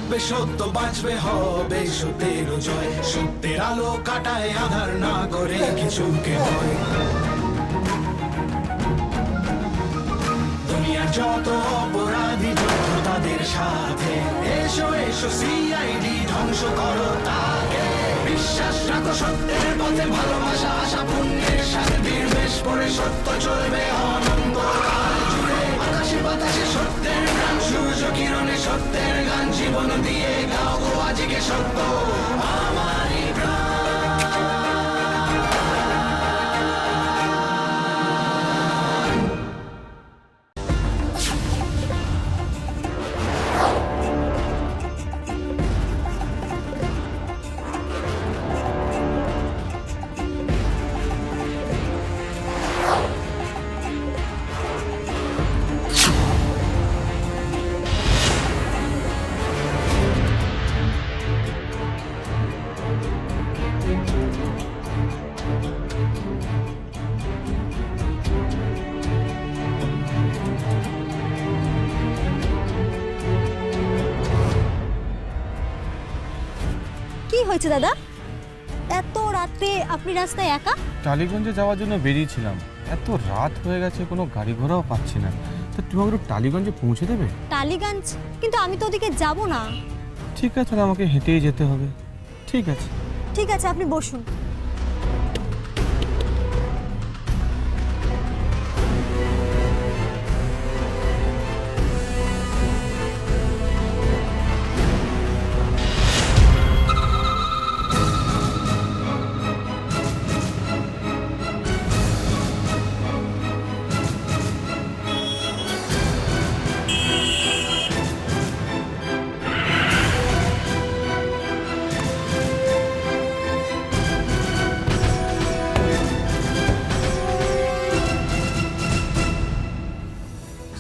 থাকবে সত্য, বাঁচবে হবে সত্যের জয়। সত্যের আলো কাটায় আধার, না করে কিছুকে ভয়। দুনিয়ার যত অপরাধী যত তাদের সাথে, এসো এসো সিআইডি ধ্বংস করো তাকে। বিশ্বাস রাখো সত্যের পথে, ভালোবাসা আশা পুণ্যের সাথে বীরবেশ পরে সত্য চলবে অনন্তকাল জুড়ে। আকাশে বাতাসে সত্যের গান, সূর্য কিরণে সত্যের গান। জীবন দিয়ে গাও গো আজকে সত্য আমারই প্রাণ। কি হয়েছে দাদা, এত রাতে আপনি রাস্তায় একা? টালিগঞ্জে যাওয়ার জন্য বেরিয়েছিলাম, এত রাত হয়ে গেছে, কোনো গাড়ি ঘোড়াও পাচ্ছি না। তো তুমি আমাকে টালিগঞ্জে পৌঁছে দেবে? টালিগঞ্জ? কিন্তু আমি তো ওদিকে যাব না। ঠিক আছে, তাহলে আমাকে হেঁটেই যেতে হবে। ঠিক আছে ঠিক আছে, আপনি বসুন।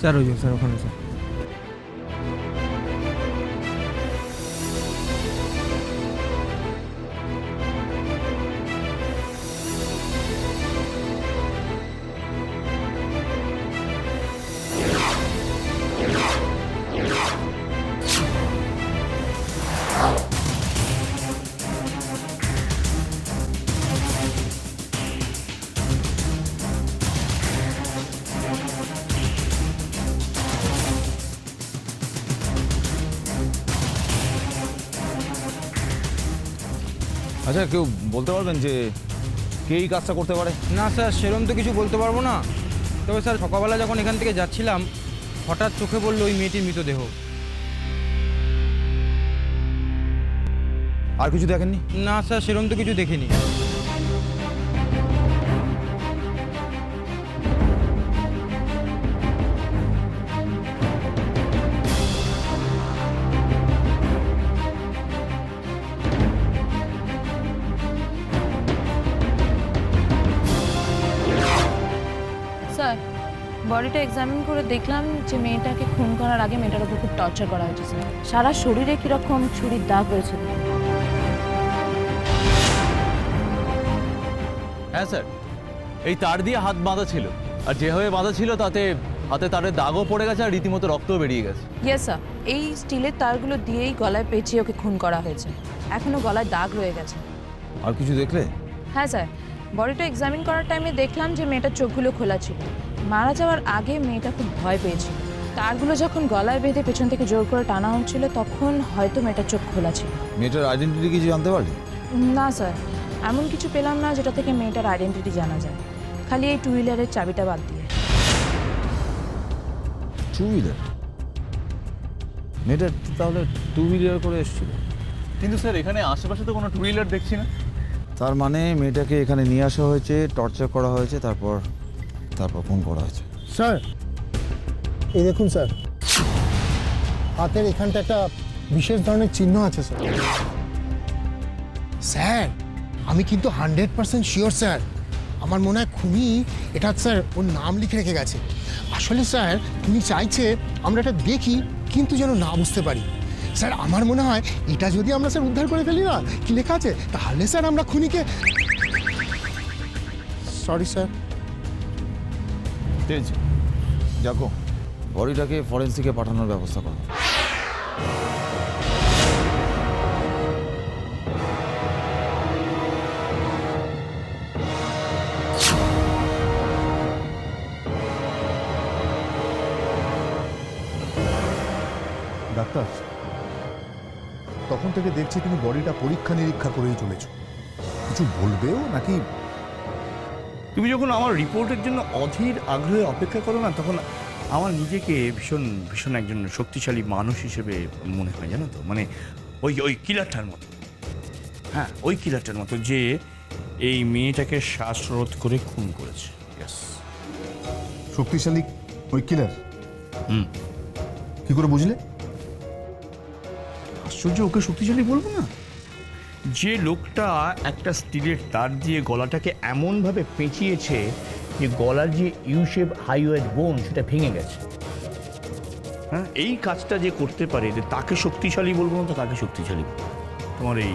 স্যার, ওই স্যার ওখানে স্যার। আচ্ছা, কেউ বলতে পারবেন যে কে এই কাজটা করতে পারে? না স্যার, সেরকম তো কিছু বলতে পারবো না। তবে স্যার, সকালবেলা যখন এখান থেকে যাচ্ছিলাম হঠাৎ চোখে পড়লো ওই মেয়েটির মৃতদেহ। আর কিছু দেখেননি? না স্যার, সেরকম তো কিছু দেখিনি। স্যার, বডিটা এক্সামিন করে দেখলাম যে মেয়েটাকে খুন করার আগে মেয়েটার উপর খুব টর্চার করা হয়েছে স্যার। সারা শরীরে কীরকম ছুরির দাগ রয়েছে। হ্যাঁ স্যার, এই তার দিয়ে হাত বাঁধা ছিল, আর যেভাবে বাঁধা ছিল তাতে হাতে তারের দাগও পড়ে গেছে আর রীতিমতো রক্তও বেরিয়ে গেছে। ইয়েস স্যার, এই স্টিলের তারগুলো দিয়েই গলায় পেঁচিয়ে ওকে খুন করা হয়েছে। এখনও গলায় দাগ রয়ে গেছে। আর কিছু দেখলে? হ্যাঁ স্যার, বডিটা এক্সামিন করার টাইমে দেখলাম যে মেয়েটার চোখগুলো খোলা ছিল। মারা যাওয়ার আগে মেয়েটা খুব ভয় পেয়েছিল। তারগুলো যখন গলায় বেঁধে পেছন থেকে জোর করে টানা হচ্ছিল তখন হয়তো মেয়েটার চোখ খোলা ছিল। মেয়েটার আইডেন্টিটি কিছু জানতে পারলি? না স্যার, এমন কিছু পেলাম না যেটা থেকে মেয়েটার আইডেন্টিটি জানা যায়, খালি এই টু হুইলারের চাবিটা বাদ দিয়ে। Two wheeler? মেয়েটা তাহলে টু হুইলার করে এসেছিল? কিন্তু স্যার, এখানে আশেপাশে তো কোনো টু হুইলার দেখছি না। তার মানে মেয়েটাকে এখানে নিয়ে আসা হয়েছে, টর্চার করা হয়েছে, তারপর খুন করা হয়েছে। স্যার, এই দেখুন স্যার, হাতের এখানটা একটা বিশেষ ধরনের চিহ্ন আছে স্যার। স্যার, আমি কিন্তু 100% শিওর স্যার। আমার মনে হয় খুনি এটা স্যার ওর নাম লিখে রেখে গেছে। আসলে স্যার উনি চাইছে আমরা এটা দেখি কিন্তু যেন না বুঝতে পারি। স্যার আমার মনে হয় এটা যদি আমরা স্যার উদ্ধার করে ফেলি না, কি লেখা আছে, তাহলে স্যার আমরা খুনিকে... সরি স্যার। ঠিক আছে, যাকো, বডিটাকে ফরেন্সিকে পাঠানোর ব্যবস্থা করো। ডাক্তার, তখন থেকে দেখছি তুমি বডিটা পরীক্ষা নিরীক্ষা করেই চলেছ। কিছু বলবেও নাকি? তুমি যখন আমার রিপোর্টের জন্য অধীর আগ্রহে অপেক্ষা করো না, তখন আমার নিজেকে ভীষণ ভীষণ একজন শক্তিশালী মানুষ হিসেবে মনে হয়, জানো তো। মানে ওই কিলারটার মতো, হ্যাঁ ওই কিলারটার মতো যে এই মেয়েটাকে শ্বাসরোধ করে খুন করেছে। Yes. শক্তিশালী ওই কিলার? কি করে বুঝলে? আশ্চর্য, ওকে শক্তিশালী বলবো না? যে লোকটা একটা স্টিলের তার দিয়ে গলাটাকে এমনভাবে পেঁচিয়েছে যে গলার যে ইউশেপ হাইওয়েড বোন সেটা ভেঙে গেছে, হ্যাঁ, এই কাজটা যে করতে পারে, যে তাকে শক্তিশালী বলবো না তো কাকে শক্তিশালী বলবো? তোমার এই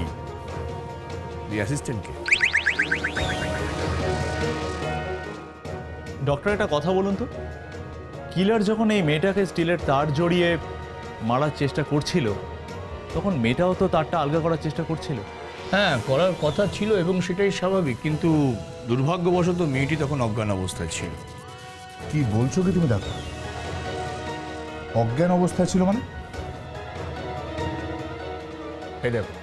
অ্যাসিস্ট্যান্টকে। ডক্টর একটা কথা বলুন তো, কিলার যখন এই মেয়েটাকে স্টিলের তার জড়িয়ে মারার চেষ্টা করছিল, তখন মেয়েটাও তো তারটা আলগা করার চেষ্টা করছিল। হ্যাঁ, করার কথা ছিল এবং সেটাই স্বাভাবিক, কিন্তু দুর্ভাগ্যবশত মেয়েটি তখন অজ্ঞান অবস্থায় ছিল। কি বলছো কি তুমি? ডাক্তার, অজ্ঞান অবস্থায় ছিল মানে? এই দেখো,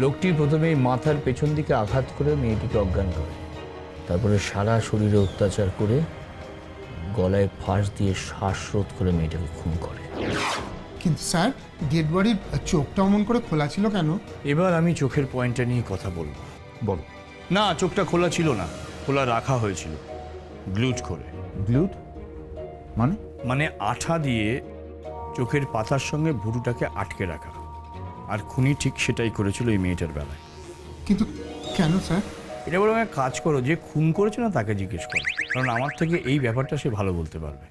লোকটি প্রথমে মাথার পেছন দিকে আঘাত করে মেয়েটিকে অজ্ঞান করে, তারপরে সারা শরীরে অত্যাচার করে গলায় ফাঁস দিয়ে শ্বাসরোধ করে মেয়েটাকে খুন করে। কিন্তু স্যার, ডেড বডির চোখটা অমন করে খোলা ছিল কেন? এবার আমি চোখের পয়েন্টটা নিয়ে কথা বলবো। বলো। না, চোখটা খোলা ছিল না, খোলা রাখা হয়েছিল গ্লুট করে। গ্লুট মানে? মানে আঠা দিয়ে চোখের পাতার সঙ্গে ভুরুটাকে আটকে রাখা। আর খুনি ঠিক সেটাই করেছিল এই মেয়েটার বেলায়। কিন্তু কেন স্যার? এটা বরং এক কাজ করো, যে খুন করেছে না তাকে জিজ্ঞেস করো, কারণ আমার থেকে এই ব্যাপারটা সে ভালো বলতে পারবে।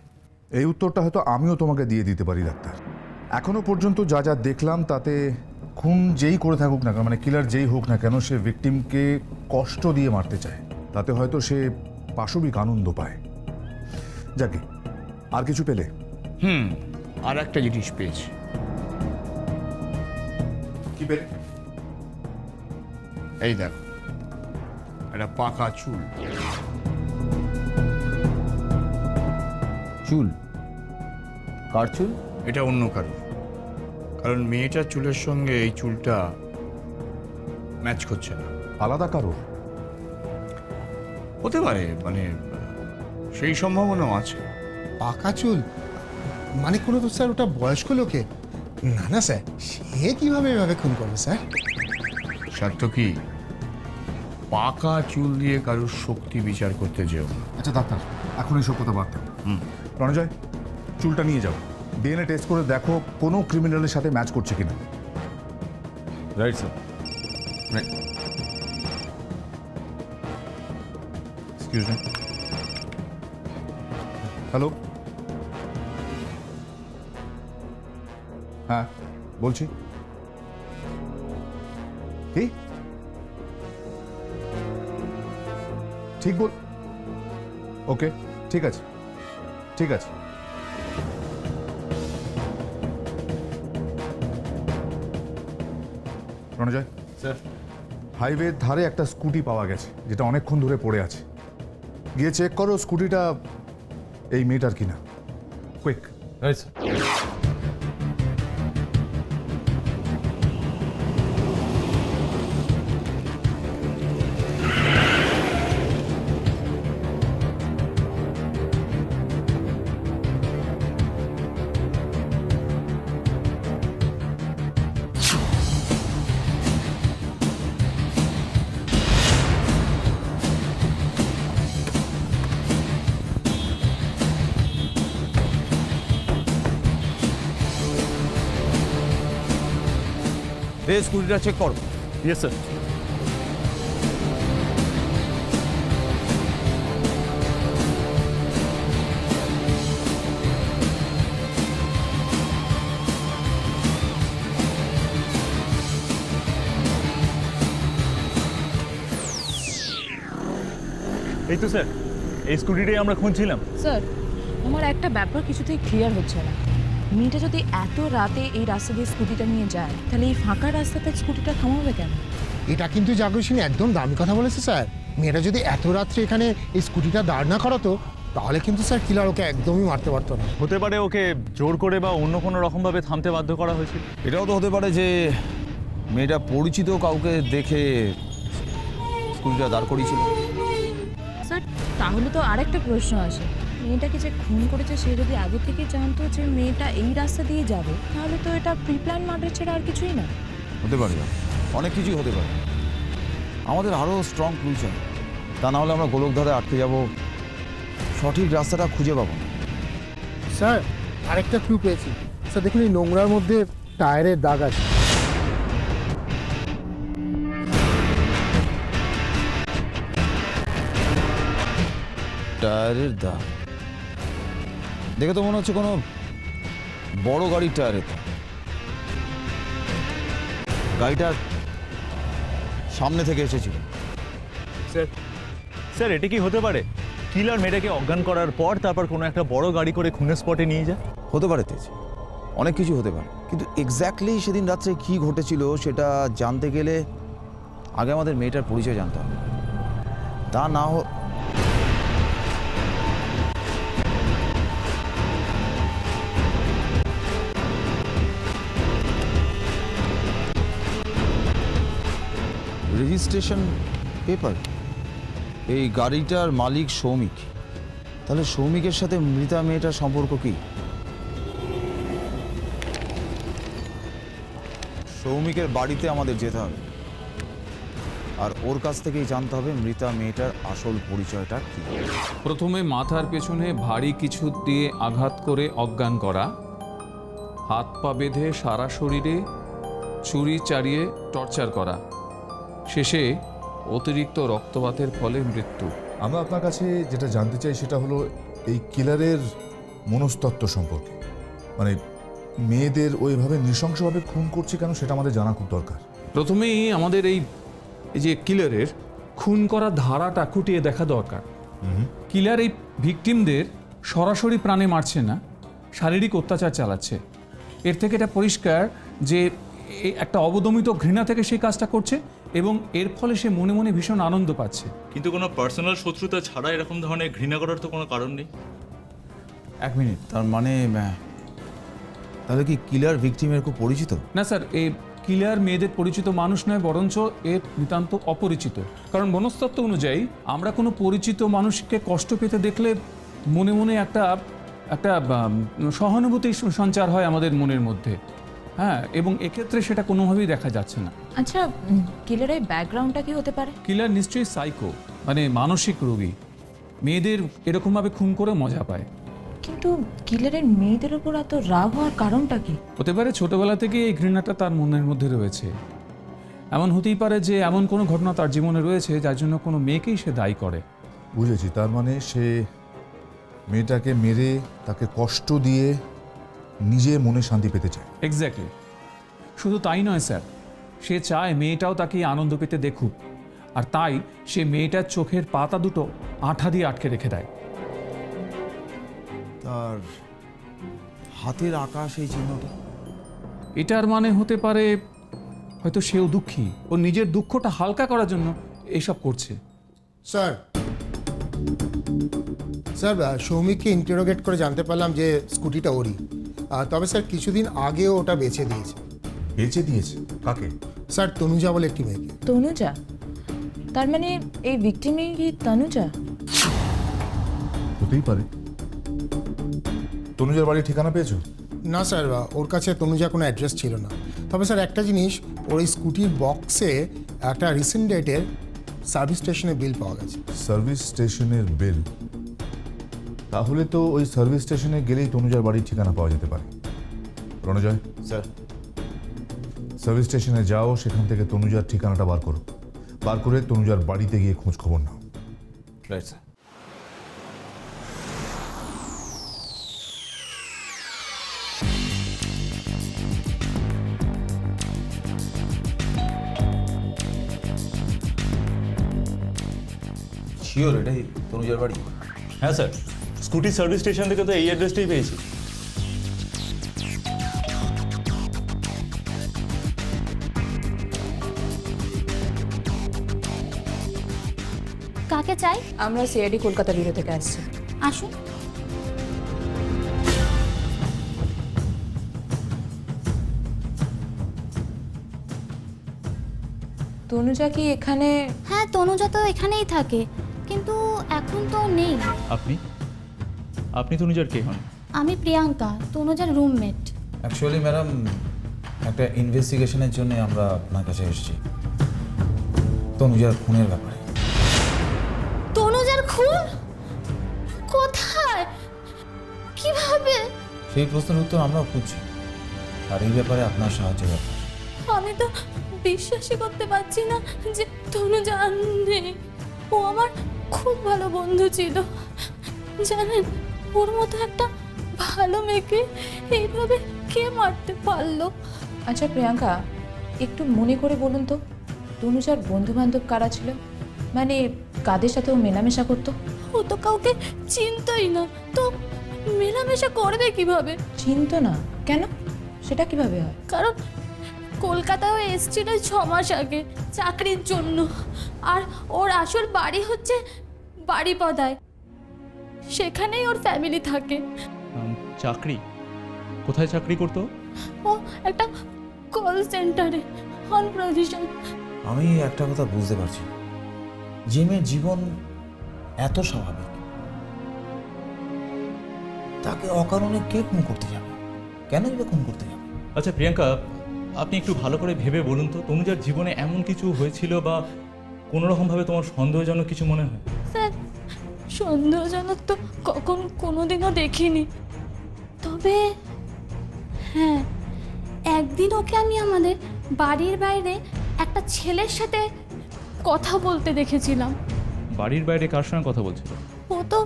এই উত্তরটা হয়তো আমিও তোমাকে দিয়ে দিতে পারি ডাক্তার। এখনো পর্যন্ত যা যা দেখলাম তাতে খুন যেই করে থাকুক না কেন, মানে কিলার যেই হোক না কেন, সে ভিকটিমকে কষ্ট দিয়ে মারতে চায়। তাতে হয়তো সে পাশবিক আনন্দ পায়। যাকে আর কিছু পেলে? আর একটা জিনিস পেয়েছি। কি পেলে? এই দেখো, একটা পাকা চুল। চুল? কার চুল? এটা অন্য কারো, কারণ মেয়েটার চুলের সঙ্গে এই চুলটা ম্যাচ করছে না। আলাদা কারো হতে পারে, মানে সেই সম্ভাবনাও আছে। পাকা চুল মানে কোনো তো স্যার ওটা বয়স্ক লোকে? না না স্যার, সে কিভাবে এভাবে খুন করবে স্যার? সত্য কি, পাকা চুল দিয়ে কারোর শক্তি বিচার করতে যেও না। আচ্ছা ডাক্তার, এখন এইসব কথা বাদ দাও। রণজয়, চুলটা নিয়ে যাও, ডিএনএ টেস্ট করে দেখো কোনো ক্রিমিনালের সাথে ম্যাচ করছে কিনা। Right sir. Excuse me. Hello, হ্যাঁ বলছি। কি ঠিক বল? ওকে, ঠিক আছে ঠিক আছে। রণজয় স্যার, হাইওয়ের ধারে একটা স্কুটি পাওয়া গেছে যেটা অনেকক্ষণ ধরে পড়ে আছে। গিয়ে চেক করো স্কুটিটা এই মেয়েটার কিনা। কুইক। Right sir. স্কুটিটা চেক করো। Yes sir. এই তো স্যার, এই স্কুটিটাই আমরা খুঁজছিলাম। স্যার, আমার একটা ব্যাপার কিছুতেই ক্লিয়ার হচ্ছে না। মেয়েটা যদি এত রাতে এই রাস্তা দিয়ে স্কুটিটা নিয়ে যায়, তাহলে এই ফাঁকা রাস্তাতে স্কুটিটা থামাবে কেন? এটা কিন্তু জাগরসিনী একদম দামি কথা বলেছে স্যার। মেয়েটা যদি এত রাত্রে এখানে এই স্কুটিটা দাঁড় না করাতো, তাহলে কিন্তু স্যার কিলার ওকে একদমই মারতে পারতো না। হতে পারে ওকে জোর করে বা অন্য কোনো রকমভাবে থামতে বাধ্য করা হয়েছিল। এটাও তো হতে পারে যে মেয়েটা পরিচিত কাউকে দেখে স্কুলটা দাঁড় করিয়েছিল। স্যার তাহলে তো আরেকটা প্রশ্ন আসে, মেয়েটাকে যে খুন করেছে সে যদি আগে থেকে জানতো যে মেয়েটা এই রাস্তা দিয়ে যাবে, তাহলে তো এটা প্রি প্ল্যান মার্ডার ছাড়া আর কিছুই না। হতে পারে, অনেক কিছুই হতে পারে। আমাদের আরও স্ট্রং ক্লু চাই, তা না হলে আমরা গোলকধারে আটকে যাব, সঠিক রাস্তাটা খুঁজে পাবো না। স্যার আরেকটা ক্লু পেয়েছি স্যার, দেখুন এই নোংরার মধ্যে টায়ারের দাগ আছে। টায়ারের দাগ দেখে তো মনে হচ্ছে কোনো বড় গাড়ির টায়ারের দাগ। গাড়িটা সামনে থেকে এসেছিল। স্যার এটা কি হতে পারে কিলার মেয়েটাকে অজ্ঞান করার পর তারপর কোনো একটা বড় গাড়ি করে খুনের স্পটে নিয়ে যায়? হতে পারে তেজ, অনেক কিছু হতে পারে, কিন্তু এক্স্যাক্টলি সেদিন রাত্রে কি ঘটেছিল সেটা জানতে গেলে আগে আমাদের মেয়েটার পরিচয় জানতে হবে। তা না রেজিস্ট্রেশন পেপার, এই গাড়িটার মালিক সৌমিক, তাহলে সৌমিকের সাথে মৃতা মেয়েটার সম্পর্ক কি? সৌমিকের বাড়িতে আমাদের যেতে হবে, আর ওর কাছ থেকেই জানতে হবে মৃতা মেয়েটার আসল পরিচয়টা কি। প্রথমে মাথার পেছনে ভারী কিছু দিয়ে আঘাত করে অজ্ঞান করা, হাত পা বেঁধে সারা শরীরে ছুরি চালিয়ে টর্চার করা, শেষে অতিরিক্ত রক্তপাতের ফলে মৃত্যু। আমরা আপনার কাছে যেটা জানতে চাই সেটা হলো এই কিলারের মনস্তত্ত্ব সম্পর্কে, মানে মেয়েদের ওইভাবে নৃশংসভাবে খুন করছে কেন সেটা আমাদের জানা খুব দরকার। প্রথমেই আমাদের এই যে কিলারের খুন করা ধারাটা খুঁটিয়ে দেখা দরকার। কিলার এই ভিকটিমদের সরাসরি প্রাণে মারছে না, শারীরিক অত্যাচার চালাচ্ছে। এর থেকে এটা পরিষ্কার যে একটা অবদমিত ঘৃণা থেকে সেই কাজটা করছে এবং এর ফলে সে মনে মনে ভীষণ আনন্দ পাচ্ছে। কিন্তু কোনো পার্সোনাল শত্রুতা ছাড়া এরকম ধরনের ঘৃণা করার তো কোনো কারণ নেই। এক মিনিট, তার মানে তাহলে কি কিলার ভিকটিমের খুব পরিচিত? না স্যার, এই কিলার মেয়েদের পরিচিত মানুষ নয়, বরঞ্চ এর নিতান্ত অপরিচিত। কারণ মনস্তত্ত্ব অনুযায়ী আমরা কোনো পরিচিত মানুষকে কষ্ট পেতে দেখলে মনে মনে একটা সহানুভূতি সঞ্চার হয় আমাদের মনের মধ্যে। হ্যাঁ, এবং এক্ষেত্রে সেটা কোনোভাবেই দেখা যাচ্ছে না। আচ্ছা কিলারের ব্যাকগ্রাউন্ডটা কি হতে পারে? কিলার নিশ্চয়ই সাইকো, মানে মানসিক রোগী, মেয়েদের এরকমভাবে খুন করে মজা পায়। কিন্তু কিলারের মেয়েদের উপর এত রাগ হওয়ার কারণটা কি? হতে পারে ছোটবেলা থেকে এই ঘৃণাটা তার মনের মধ্যে রয়েছে। এমন হতেই পারে যে এমন কোনো ঘটনা তার জীবনে রয়েছে যার জন্য কোনো মেয়েকেই সে দায়ী করে। বুঝেছি, তার মানে সে মেয়েটাকে মেরে তাকে কষ্ট দিয়ে নিজে মনে শান্তি পেতে চায়। এক্স্যাক্টলি। শুধু তাই নয় স্যার, সে চায় মেয়েটাও তাকে আনন্দ পেতে দেখুক, আর তাই সে মেয়েটার চোখের পাতা দুটো আঠা দিয়ে আটকে রেখে দেয়। তার হাতের আঁকা সেই চিহ্নটা, এটার মানে হতে পারে হয়তো সেও দুঃখী, ও নিজের দুঃখটা হালকা করার জন্য এইসব করছে। স্যার সৌমিককে ইন্টারোগেট করে জানতে পারলাম যে স্কুটিটা ওরই, তবে স্যার কিছুদিন আগেও ওটা বেচে দিয়েছে। বেঁচে দিয়েছে? কাকে? স্যার তনুজা বলে একটি মেয়েকে। তনুজা? তার মানে এই ভিকটিমই কি তনুজা? হতেই পারে। তনুজার বাড়ির ঠিকানা পেয়েছো? না স্যার, ওর কাছে তনুজা কোনো অ্যাড্রেস ছিল না। তবে স্যার একটা জিনিস, ওর এই স্কুটির বক্সে একটা রিসেন্ট ডেটের সার্ভিস স্টেশনের বিল পাওয়া গেছে। সার্ভিস স্টেশনের বিল? তাহলে তো ওই সার্ভিস স্টেশনে গেলেই তনুজার বাড়ির ঠিকানা পাওয়া যেতে পারে। রণজয় স্যার, সার্ভিস স্টেশনে যাও, সেখান থেকে তনুজার ঠিকানাটা বার করো, বার করে তনুজার বাড়িতে গিয়ে খোঁজ খবর নাও। Right sir. শিওর এটাই তনুজার বাড়ি? হ্যাঁ স্যার, স্কুটি সার্ভিস স্টেশন থেকে তো এই অ্যাড্রেসটাই পেয়েছি। কাকে চাই? আমরা সিআইডি কলকাতা ব্যুরো থেকে আসছি। আসুন। তনুজা কি এখানে? হ্যাঁ, তনুজা তো এখানেই থাকে, কিন্তু এখন তো নেই। আপনি আপনি তনুজার কে হন? আমি প্রিয়াঙ্কা, তনুজার রুমমেট। অ্যাকচুয়ালি ম্যাডাম, একটা ইনভেস্টিগেশনের জন্য আমরা আপনার কাছে এসেছি তনুজার খুনের ব্যাপারে। তনুজার খুন? কোথায়? কিভাবে? সেই প্রশ্নের উত্তর আমরাও খুঁজছি, আর এই ব্যাপারে আপনার সাহায্য দরকার। আমি তো বিশ্বাসই করতে পারছি না যে তনুজা নেই। ও আমার খুব ভালো বন্ধু ছিল, জানেন? ওর মতো একটা ভালো মেয়েকে এইভাবে কে মারতে পারলো? আচ্ছা প্রিয়াঙ্কা, একটু মনে করে বলুন তো, তনুজার বন্ধু বান্ধব কারা ছিল? মানে কাদের সাথে ও মেলামেশা করতো? ও তো কাউকে চিনতই না, তো মেলামেশা করবে কিভাবে? চিনতো না? কেন? সেটা কিভাবে হয়? কারণ কলকাতায় এসেছিল 6 মাস আগে চাকরির জন্য, আর ওর আসল বাড়ি হচ্ছে বাড়িপদায়, সেখানেই ওর ফ্যামিলি থাকে। চাকরি? কোথায় চাকরি করতো? ও একটা কল সেন্টারে অন প্রভিশন। আমি একটা কথা বুঝতে পারছি, যে মেয়ের জীবন এত স্বাভাবিক, তাকে অকারণে কে খুন করতে যাবে? কেনই বা খুন করতে যাবে? আচ্ছা প্রিয়াঙ্কা, আপনি একটু ভালো করে ভেবে বলুন তো, তনুজার জীবনে এমন কিছু হয়েছিল বা কোনোরকমভাবে তোমার সন্দেহজনক কিছু মনে হয়? স্যার, সন্দেহজনক তো কখন কোনোদিনও দেখিনি, তবে হ্যাঁ, একদিন ওকে আমি আমাদের বাড়ির বাইরে একটা ছেলের সাথে কথা বলতে দেখেছিলাম। বাড়ির বাইরে কার সঙ্গে কথা বলছিল? ও তো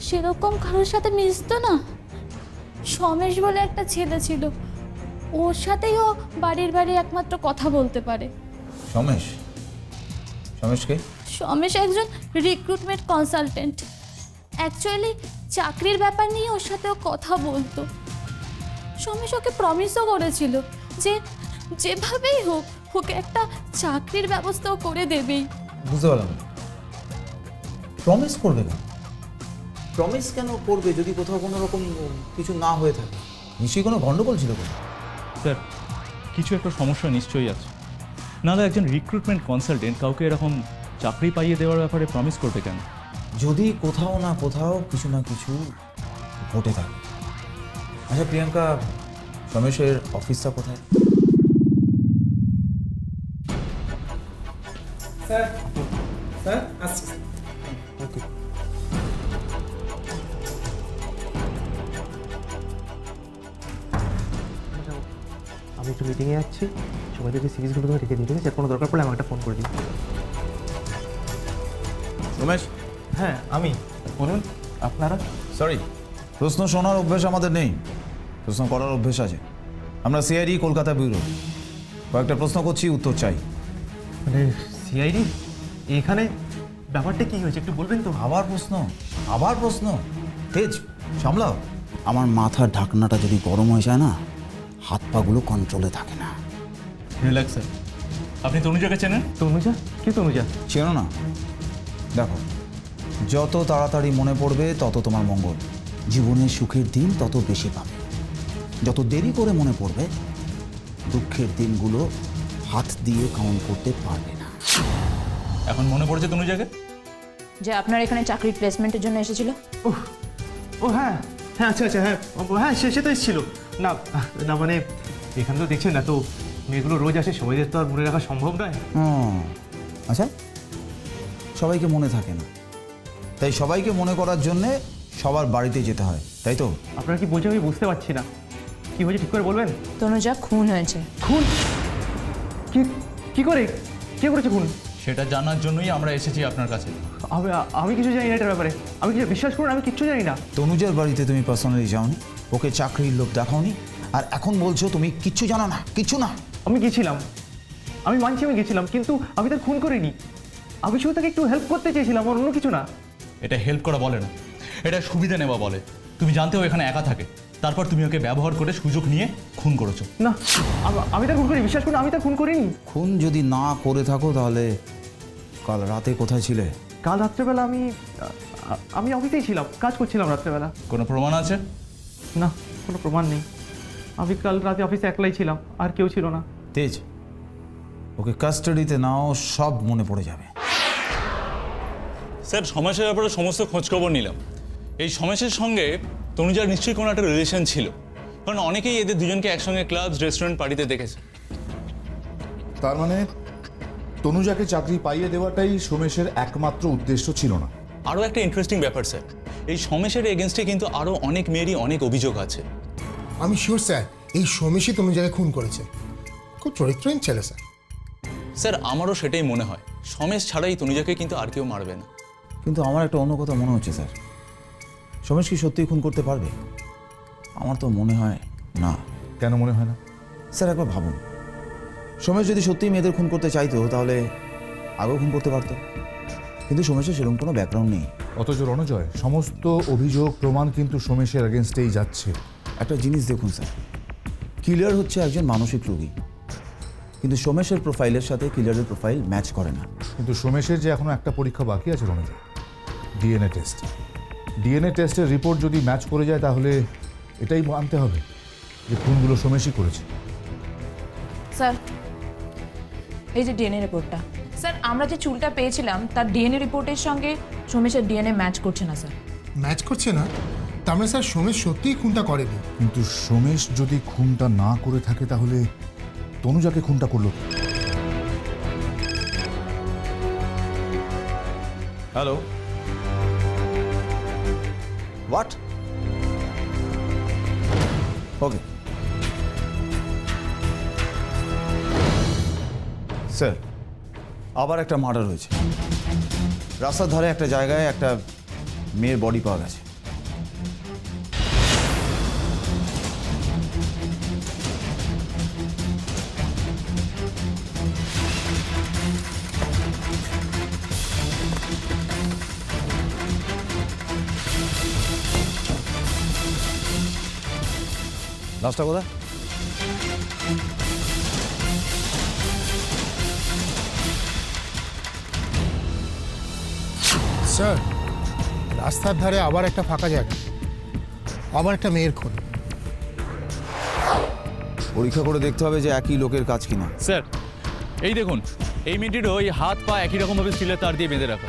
সেরকম কারোর সাথে মিশতো না। সমেশ বলে একটা ছেলে ছিল, ওর সাথেই ও বাড়ির বাইরে একমাত্র কথা বলতে পারে। সমেশ? সমেশকে? সমেশ একজন রিক্রুটমেন্ট কনসালটেন্ট। অ্যাকচুয়ালি চাকরির ব্যাপার নিয়ে ওর সাথেও কথা বলতো। সমেশ ওকে প্রমিসও করেছিল যে যেভাবেই হোক ওকে একটা চাকরির ব্যবস্থাও করে দেবেই। বুঝতে পারলাম। প্রমিস করবে কেন? প্রমিস কেন করবে যদি কোথাও কোনো রকম কিছু না হয়ে থাকে? নিশ্চয়ই কোনো গন্ডগোল ছিল। স্যার, কিছু একটা সমস্যা নিশ্চয়ই আছে, নাহলে একজন রিক্রুটমেন্ট কনসালটেন্ট কাউকে এরকম চাকরি পাইয়ে দেওয়ার ব্যাপারে প্রমিস করবে কেন? যদি কোথাও না কোথাও কিছু না কিছু ঘটে থাকে। আচ্ছা প্রিয়াঙ্কা, সমেশের অফিসটা কোথায়? স্যার স্যার আসছি। ওকে। আমি একটু মিটিংয়ে যাচ্ছি, সবাই যদি সিরিজগুলো তুমি রেখে দিই, ঠিক আছে? কোনো দরকার পড়লে আমাকে একটা ফোন করে দিই। রমেশ? হ্যাঁ আমি। বলুন আপনারা। সরি, প্রশ্ন শোনার অভ্যেস আমাদের নেই, প্রশ্ন করার অভ্যেস আছে। আমরা সিআইডি কলকাতা ব্যুরো, কয়েকটা প্রশ্ন করছি, উত্তর চাই। মানে সিআইডি এখানে? ব্যাপারটা কি হয়েছে একটু বলবেন তো? আবার প্রশ্ন? আবার প্রশ্ন? তেজ সামলাও। আমার মাথার ঢাকনাটা যদি গরম হয়ে যায় না, হাত পাগুলো কন্ট্রোলে থাকে না। Relax sir. আপনি তনুজাকে চেনেন? তনুজা? কি তনুজা? চেনো না? দেখো, যত তাড়াতাড়ি মনে পড়বে তত তোমার মঙ্গল, জীবনের সুখের দিন তত বেশি পাবে। যত দেরি করে মনে পড়বে, দুঃখের দিনগুলো হাত দিয়ে কাউন্ট করতে পারবে না। এখন মনে পড়েছে তনুজাকে? যে আপনার এখানে চাকরির প্লেসমেন্টের জন্য এসেছিল? ও হ্যাঁ হ্যাঁ, আচ্ছা আচ্ছা, হ্যাঁ হ্যাঁ, সে তো এসেছিল। না না, মানে এখানে তো দেখছেন না তো, মেয়েগুলো রোজ আসে, সবাইদের তো আর মনে রাখা সম্ভব নয়। আচ্ছা, সবাইকে মনে থাকে না, তাই সবাইকে মনে করার জন্যে সবার বাড়িতে যেতে হয়, তাই তো? আপনারা কি বলছেন আমি বুঝতে পারছি না, কি হয়েছে ঠিক করে বলবেন? তনুজা খুন হয়েছে। খুন? কি করে? কে করেছে খুন? সেটা জানার জন্যই আমরা এসেছি আপনার কাছে। আমি কিছু জানি না এটার ব্যাপারে, আমি কিছু বিশ্বাস করুন, আমি কিচ্ছু জানি না। তনুজার বাড়িতে তুমি পার্সোনালি যাওনি, ওকে চাকরির লোভ দেখাওনি, আর এখন বলছো তুমি কিচ্ছু জানো না? কিচ্ছু না? আমি গেছিলাম, আমি মানছি আমি গেছিলাম, কিন্তু আমি তার খুন করিনি। আমি শুধু তাকে একটু হেল্প করতে চেয়েছিলাম, আর অন্য কিছু না। এটা হেল্প করা বলে না, এটা সুবিধা নেওয়া বলে। তুমি জানতে ও এখানে একা থাকে, তারপর তুমি ওকে ব্যবহার করে সুযোগ নিয়ে খুন করেছো। না, আমি তার খুন করিনি, বিশ্বাস করুন, আমি তার খুন করিনি। খুন যদি না করে থাকো তাহলে কাল রাতে কোথায় ছিলে? কাল রাত্রেবেলা আমি অফিসেই ছিলাম, কাজ করছিলাম রাত্রেবেলা। কোনো প্রমাণ আছে? না, কোনো প্রমাণ নেই। আমি কাল রাতে অফিসে একলাই ছিলাম, আর কেউ ছিল না। তেজ, ওকে কাস্টাডিতে নাও, সব মনে পড়ে যাবে। স্যার সমেশের ব্যাপারে সমস্ত খোঁজখবর নিলাম। এই সমেশের সঙ্গে তনুজার নিশ্চয়ই কোনো একটা রিলেশন ছিল, কারণ অনেকেই এদের দুজনকে একসঙ্গে ক্লাব, রেস্টুরেন্ট, পার্টিতে দেখেছে। তার মানে তনুজাকে চাকরি পাইয়ে দেওয়াটাই সোমেশের একমাত্র উদ্দেশ্য ছিল না। আরও একটা ইন্টারেস্টিং ব্যাপার স্যার, এই সমেশের এগেনস্টে কিন্তু আরও অনেক মেয়েরই অনেক অভিযোগ আছে। আমি শিওর স্যার এই সোমেশই তনুজাকে খুন করেছে। খুব চরিত্রহীন ছেলে স্যার। স্যার আমারও সেটাই মনে হয়, সমেশ ছাড়াই তনুজাকে কিন্তু আর কেউ মারবে না। কিন্তু আমার একটা অন্য কথা মনে হচ্ছে স্যার, সোমেশ কি সত্যিই খুন করতে পারবে? আমার তো মনে হয় না। কেন মনে হয় না? স্যার একবার ভাবুন, সোমেশ যদি সত্যিই মেয়েদের খুন করতে চাইতো তাহলে আগেও খুন করতে পারতো, কিন্তু সোমেশের সেরকম কোনো ব্যাকগ্রাউন্ড নেই। অথচ রণজয়, সমস্ত অভিযোগ প্রমাণ কিন্তু সোমেশের এগেনস্টেই যাচ্ছে। একটা জিনিস দেখুন স্যার, কিলার হচ্ছে একজন মানসিক রোগী, কিন্তু সোমেশের প্রোফাইলের সাথে কিলারের প্রোফাইল ম্যাচ করে না। কিন্তু সোমেশের যে এখনো একটা পরীক্ষা বাকি আছে রণজয়, ডিএনএ টেস্ট। ডিএনএ টেস্টের রিপোর্ট যদি ম্যাচ করে যায় তাহলে এটাই মানতে হবে যে খুনগুলো সোমেশই করেছে। স্যার এই যে ডিএনএ রিপোর্টটা, স্যার আমরা যে চুলটা পেয়েছিলাম তার ডিএনএ রিপোর্টের সঙ্গে সোমেশের ডিএনএ ম্যাচ করছে না স্যার। ম্যাচ করছে না? তার মানে স্যার সোমেশ সত্যিই খুনটা করেনি। কিন্তু সোমেশ যদি খুনটা না করে থাকে তাহলে তনুজাকে খুনটা করলো। Hello, what? ওকে স্যার, আবার একটা মার্ডার হয়েছে। রাস্তার ধারে একটা জায়গায় একটা মেয়ের বডি পাওয়া গেছে। লাশটা কোথায়? স্যার রাস্তার ধারে আবার একটা ফাঁকা জায়গা, আবার একটা মেয়ের খুন। পরীক্ষা করে দেখতে হবে যে একই লোকের কাজ কিনা। স্যার এই দেখুন, এই মেয়েটিরও এই হাত পা একই রকমভাবে স্টিলের তার দিয়ে বেঁধে রাখা।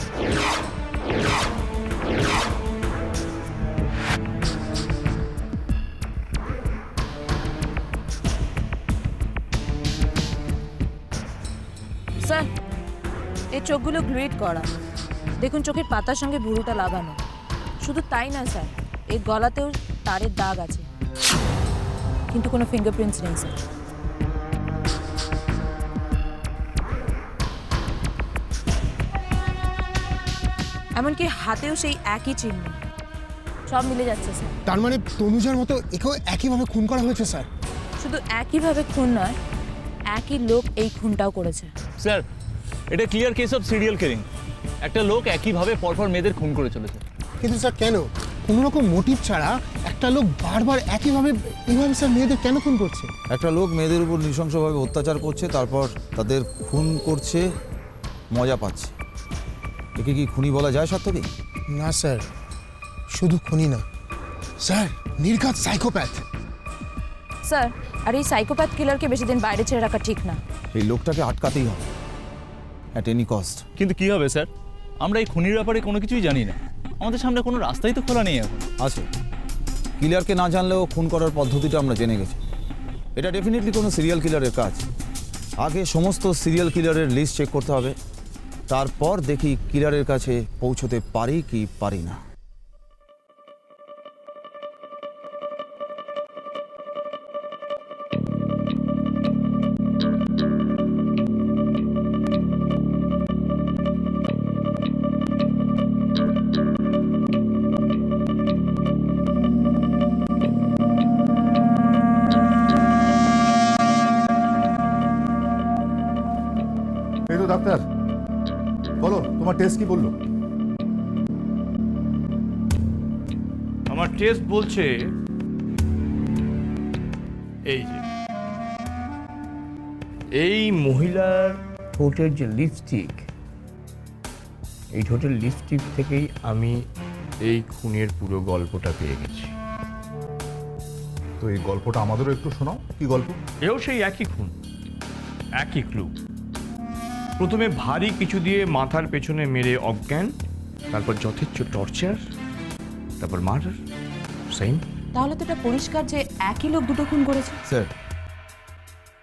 স্যার এই চোখগুলো গ্রেড করা, দেখুন চোখের পাতার সঙ্গে ভুরুটা লাগানো। শুধু তাই না স্যার, এই গলাতেও তারের দাগ আছে, কিন্তু কোনো ফিঙ্গারপ্রিন্টস নেই স্যার। এমনকি হাতেও সেই একই চিহ্ন, সব মিলে যাচ্ছে স্যার। তার মানে তনুজার মতো একেও একইভাবে খুন করা হয়েছে স্যার? শুধু একইভাবে খুন নয়, একই লোক এই খুনটাও করেছে। স্যার এটা clear case of serial killing. একটা লোক একইভাবে পরপর মেয়েদের খুন করে চলেছে। কিন্তু স্যার কেন? কোনো রকম মোটিভ ছাড়া একটা লোক বারবার এইভাবে স্যার মেয়েদের কেন খুন করছে? একটা লোক মেয়েদের উপর নৃশংসভাবে অত্যাচার করছে, তারপর তাদের খুন করছে, মজা পাচ্ছে। একে কি খুনি বলা যায় সত্যি? না স্যার, শুধু খুনি না স্যার, নির্ঘাত সাইকোপ্যাথ। স্যার আর এই সাইকোপ্যাথ কিলারকে বেশি দিন বাইরে ছেড়ে রাখা ঠিক না। এই লোকটাকে আটকাতেই হবে অ্যাট এনি কস্ট। কিন্তু কি হবে স্যার, আমরা এই খুনির ব্যাপারে কোনো কিছুই জানি না, আমাদের সামনে কোনো রাস্তাই তো খোলা নেই এখন। আছে, কিলারকে না জানলেও খুন করার পদ্ধতিটা আমরা জেনে গেছি। এটা ডেফিনেটলি কোনো সিরিয়াল কিলারের কাজ। আগে সমস্ত সিরিয়াল কিলারের লিস্ট চেক করতে হবে, তারপর দেখি কিলারের কাছে পৌঁছতে পারি কি পারি না। এই তো ডাক্তার, বলো তোমার টেস্ট কি বললো? আমার টেস্ট বলছে এই যে এই মহিলার ঠোঁটের যে লিপস্টিক, এই টোটাল লিপস্টিক থেকেই আমি এই খুনের পুরো গল্পটা পেয়ে গেছি। তো এই গল্পটা আমাদেরও একটু শোনাও, কি গল্প? এও সেই একই খুন, একই ক্লু। প্রথমে ভারী কিছু দিয়ে মাথার পেছনে মেরে অজ্ঞান, তারপর যথেচ্ছ টর্চার, তারপর মার্ডার। সেম। তাহলে তো এটা পরিষ্কার যে একই লোক দুটো খুন করেছে। স্যার,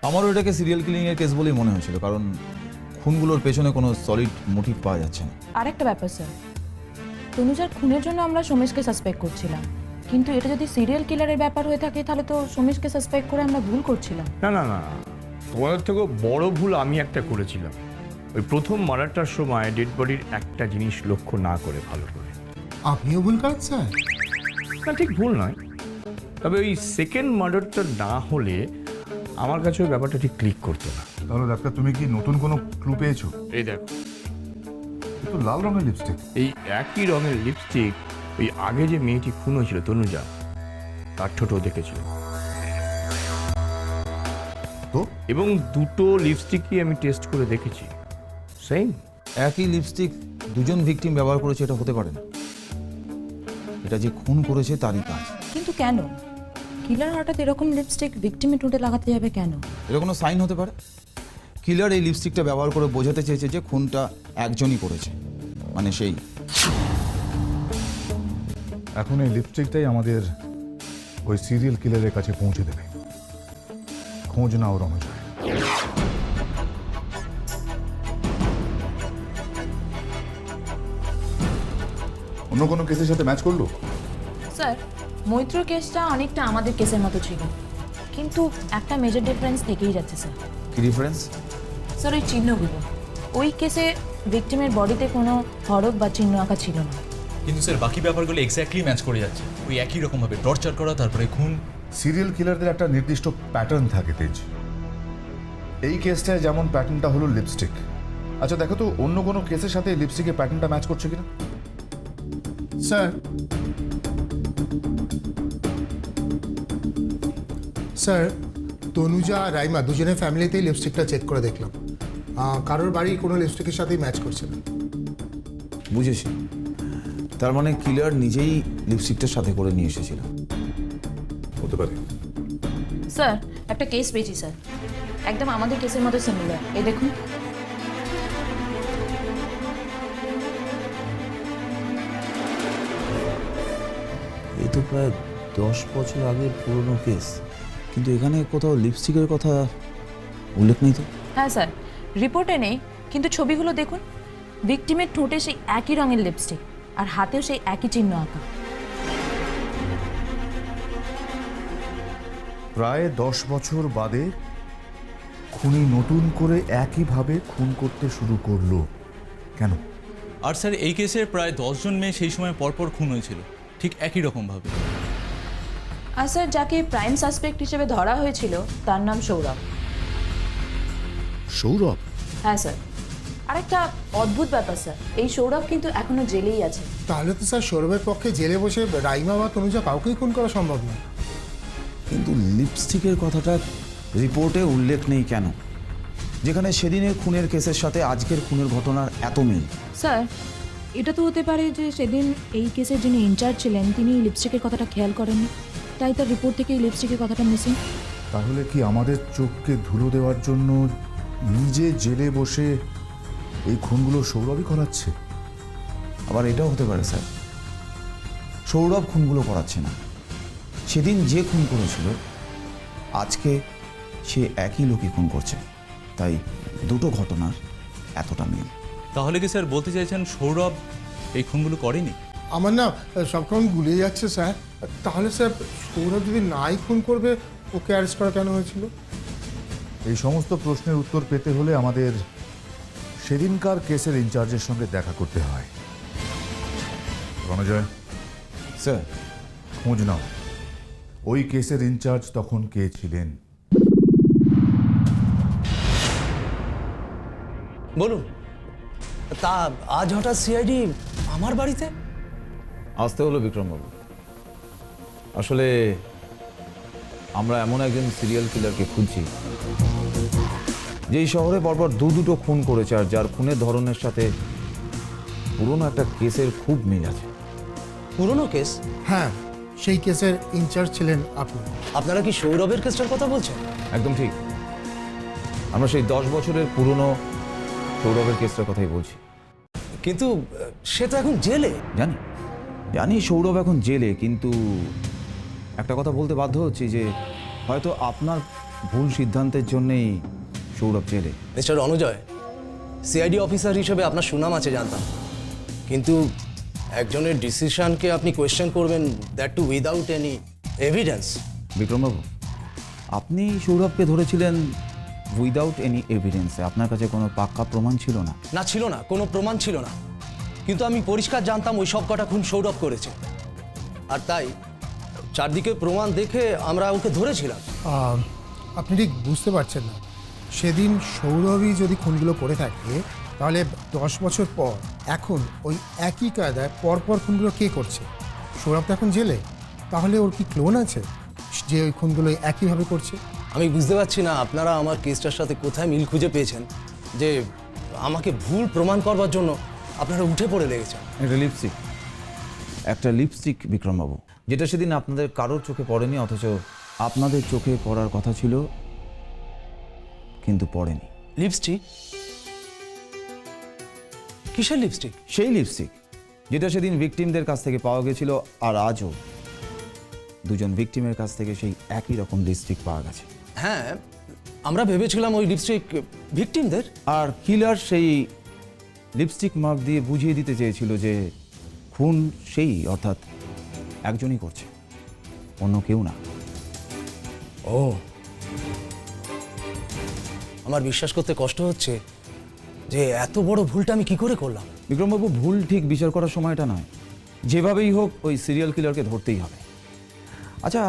আমারও এটাকে সিরিয়াল কিলিংয়ের কেস বলেই মনে হয়েছিল, কারণ খুনগুলোর পেছনে কোনো সলিড মোটিভ পাওয়া যাচ্ছে না। আরেকটা ব্যাপার স্যার, তনুজার খুনের জন্য আমরা সোমেশকে সাসপেক্ট করছিলাম, কিন্তু এটা যদি সিরিয়াল কিলারের ব্যাপার হয়ে থাকে তাহলে তো সোমেশকে সাসপেক্ট করে আমরা ভুল করছিলাম। না না না, তোমাদের থেকেও বড় ভুল আমি একটা করেছিলাম। ওই প্রথম মার্ডারটার সময় ডেড বডির একটা জিনিস লক্ষ্য না করে ভালো করে। আপনিও ভুল করেন স্যার? না, ঠিক ভুল নয়, তবে ওই সেকেন্ড মার্ডারটা না হলে আমার কাছে ওই ব্যাপারটা ঠিক ক্লিক করতো না। তাহলে ডাক্তার, তুমি কি নতুন কোনো ক্লু পেয়েছো? এই দেখো, একটু লাল রঙের লিপস্টিক। এই একই রঙের লিপস্টিক ওই আগে যে মেয়েটি খুন হয়েছিল তনুজা, তার ঠোঁটও দেখেছিল। তো এবং দুটো লিপস্টিকই আমি টেস্ট করে দেখেছি, সেম। একই লিপস্টিক দুজন ভিকটিম ব্যবহার করেছে, এটা হতে পারে না। এটা যে খুন করেছে তারই কাজ। কিন্তু কেন কিলার হঠাৎ এরকম লিপস্টিক ভিকটিমের ঠোঁটে লাগাতে যাবে কেন? এটা কোনো সাইন হতে পারে। কিলার এই লিপস্টিকটা ব্যবহার করে বোঝাতে চেয়েছে যে খুনটা একজনই করেছে, মানে সেই। এখন এই লিপস্টিকটাই আমাদের ওই সিরিয়াল কিলারের কাছে পৌঁছে দেবে। খোঁজ নাও রণজয়। অন্য কোনো কেসের সাথে ম্যাচ করলো? স্যার, মৈত্র কেসটা অনেকটা আমাদের কেসের মতো ছিল, কিন্তু একটা মেজর ডিফারেন্স থেকেই যাচ্ছে স্যার। কি ডিফারেন্স? স্যার, ওই চিহ্নগুলো, ওই কেসে ভিকটিমের বডিতে কোনো হরফ বা চিহ্ন আঁকা ছিল না, কিন্তু স্যার বাকি ব্যাপারগুলো এক্স্যাক্টলি ম্যাচ করে যাচ্ছে। ওই একই রকমভাবে টর্চার করা, তারপরে খুন। সিরিয়াল কিলারদের একটা নির্দিষ্ট প্যাটার্ন থাকে তেজ। এই কেসটায় যেমন প্যাটার্নটা হলো লিপস্টিক। আচ্ছা দেখো তো অন্য কোনো কেসের সাথে লিপস্টিকের প্যাটার্নটা ম্যাচ করছে কিনা। স্যার, স্যার, তনুজা আর রাইমা দুজনের ফ্যামিলিতেই লিপস্টিকটা চেক করে দেখলাম, কারোর বাড়ি কোনো লিপস্টিকের সাথেই ম্যাচ করছে না। বুঝেছি, তার মানে কিলার নিজেই লিপস্টিকটার সাথে করে নিয়ে এসেছিল। হতে পারে। স্যার একটা কেস পেয়েছি স্যার, একদম আমাদের কেসের মতো সিমিলার। এই দেখুন। এই তো প্রায় 10 বছর আগের পুরনো কেস, কিন্তু এখানে কোথাও লিপস্টিকের কথা উল্লেখ নেই তো। হ্যাঁ স্যার, রিপোর্টে নেই, কিন্তু ছবিগুলো দেখুন। ভিকটিমের ঠোঁটে সেই একই রঙের লিপস্টিক আর হাতেও সেই একই চিহ্ন আঁকা। প্রায় 10 বছর বাদে খুনি নতুন করে একইভাবে খুন করতে শুরু করলো কেন? আর স্যার এই কেসের প্রায় 10 জন মেয়ে সেই সময় পরপর খুন হয়েছিল, ঠিক একই রকমভাবে। আর স্যার যাকে প্রাইম সাসপেক্ট হিসেবে ধরা হয়েছিল তার নাম সৌরভ। সৌরভ? হ্যাঁ স্যার, আরেকটা অদ্ভুত ব্যাপার স্যার, এই সৌরভ কিন্তু এখনো জেলেই আছে। তাহলে তো স্যার সৌরভের পক্ষে জেলে বসে রাইমা বা তনুজা কাউকেই খুন করা সম্ভব নয়। কিন্তু লিপস্টিকের কথাটা রিপোর্টে উল্লেখ নেই কেন, যেখানে সেদিনের খুনের কেসের সাথে আজকের খুনের ঘটনার এত মিল? স্যার, এটা তো হতে পারে যে সেদিন এই কেসের যিনি ইনচার্জ ছিলেন তিনি লিপস্টিকের কথাটা খেয়াল করেননি, তাই তার রিপোর্ট থেকে এই লিপস্টিকের কথাটা মিসিং। তাহলে কি আমাদের চোখকে ধুলো দেওয়ার জন্য নিজে জেলে বসে এই খুনগুলো সৌরভই করাচ্ছে? আবার এটাও হতে পারে স্যার, সৌরভ খুনগুলো করাচ্ছে না, সেদিন যে খুন করেছিল আজকে সে একই লোকই খুন করছে, তাই দুটো ঘটনার এতটা মিল। তাহলে কি স্যার বলতে চাইছেন সৌরভ এই খুনগুলো করেনি? আমার না সব কেমন গুলিয়ে যাচ্ছে স্যার। তাহলে স্যার সৌরভ যদি নাই খুন করবে, ওকে অ্যারেস্ট করা কেন হয়েছিল? এই সমস্ত প্রশ্নের উত্তর পেতে হলে আমাদের সেদিনকার কেসের ইনচার্জের সঙ্গে দেখা করতে হয়। রণজয় স্যার, খোঁজ নাও ওই কেসের ইনচার্জ তখন কে ছিলেন। বলুন, তা আজ হঠাৎ সিআইডি আমার বাড়িতে? আসতে হলো বিক্রমবাবু, আসলে আমরা এমন একজন সিরিয়াল কিলারকে খুঁজছি যেই শহরে পরপর দুটো খুন করেছে আর যার খুনের ধরনের সাথে পুরনো একটা কেসের খুব মিল আছে। পুরনো কেস? হ্যাঁ, সেই কেসের ইনচার্জ ছিলেন আপনি। আপনারা কি সৌরভের কেসটার কথা বলছেন? একদম ঠিক, আমরা সেই 10 বছরের পুরনো সৌরভের কেসটার কথাই বলছি। কিন্তু সে তো এখন জেলে। জানি জানি সৌরভ এখন জেলে, কিন্তু একটা কথা বলতে বাধ্য হচ্ছি যে হয়তো আপনার ভুল সিদ্ধান্তের জন্যেই সৌরভ জেলে। মিস্টার অনুজয়, সিআইডি অফিসার হিসেবে আপনার সুনাম আছে জানতাম, কিন্তু একজনের ডিসিশনকে আপনি কোয়েশ্চেন করবেন, that too without any evidence. বিক্রমবাবু, আপনি সৌরভকে ধরেছিলেন উইদাউট এনি এভিডেন্সে, আপনার কাছে কোনো পাক্কা প্রমাণ ছিল না। না, ছিল না, কোনো প্রমাণ ছিল না, কিন্তু আমি পরিষ্কার জানতাম ওই সব কটা খুন সৌরভ করেছে, আর তাই চারদিকে প্রমাণ দেখে আমরা ওকে ধরেছিলাম। আপনি ঠিক বুঝতে পারছেন না, সেদিন সৌরভই যদি খুনগুলো করে থাকে তাহলে 10 বছর পর এখন ওই একই কায়দায় পরপর খুনগুলো কে করছে? সৌরভ তো এখন জেলে, তাহলে ওর কি ক্লোন আছে যে ওই খুনগুলো একইভাবে করছে? আমি বুঝতে পারছি না আপনারা আমার কেসটার সাথে কোথায় মিল খুঁজে পেয়েছেন যে আমাকে ভুল প্রমাণ করবার জন্য আপনারা উঠে পড়ে লেগেছেন। একটা লিপস্টিক বিক্রমবাবু, যেটা সেদিন আপনাদের কারোর চোখে পড়েনি, অথচ আপনাদের চোখে পড়ার কথা ছিল, কিন্তু পড়েনি। লিপস্টিক? কিসের লিপস্টিক? সেই লিপস্টিক যেটা সেদিন ভিকটিমদের কাছ থেকে পাওয়া গেছিল, আর আজও দুজন ভিকটিমের কাছ থেকে সেই একই রকম লিপস্টিক পাওয়া গেছে। হ্যাঁ, আমরা ভেবেছিলাম ওই লিপস্টিক ভিকটিমদের। আর কিলার সেই লিপস্টিক মার্ক দিয়ে বুঝিয়ে দিতে চেয়েছিল যে খুন সেই, অর্থাৎ একজনই করছে, অন্য কেউ না। ও, আমার বিশ্বাস করতে কষ্ট হচ্ছে যে এত বড় ভুলটা আমি কি করে করলাম। বিক্রমবাবু, ভুল ঠিক বিচার করার সময়টা নয়, যেভাবেই হোক ওই সিরিয়াল কিলারকে ধরতেই হবে। আচ্ছা,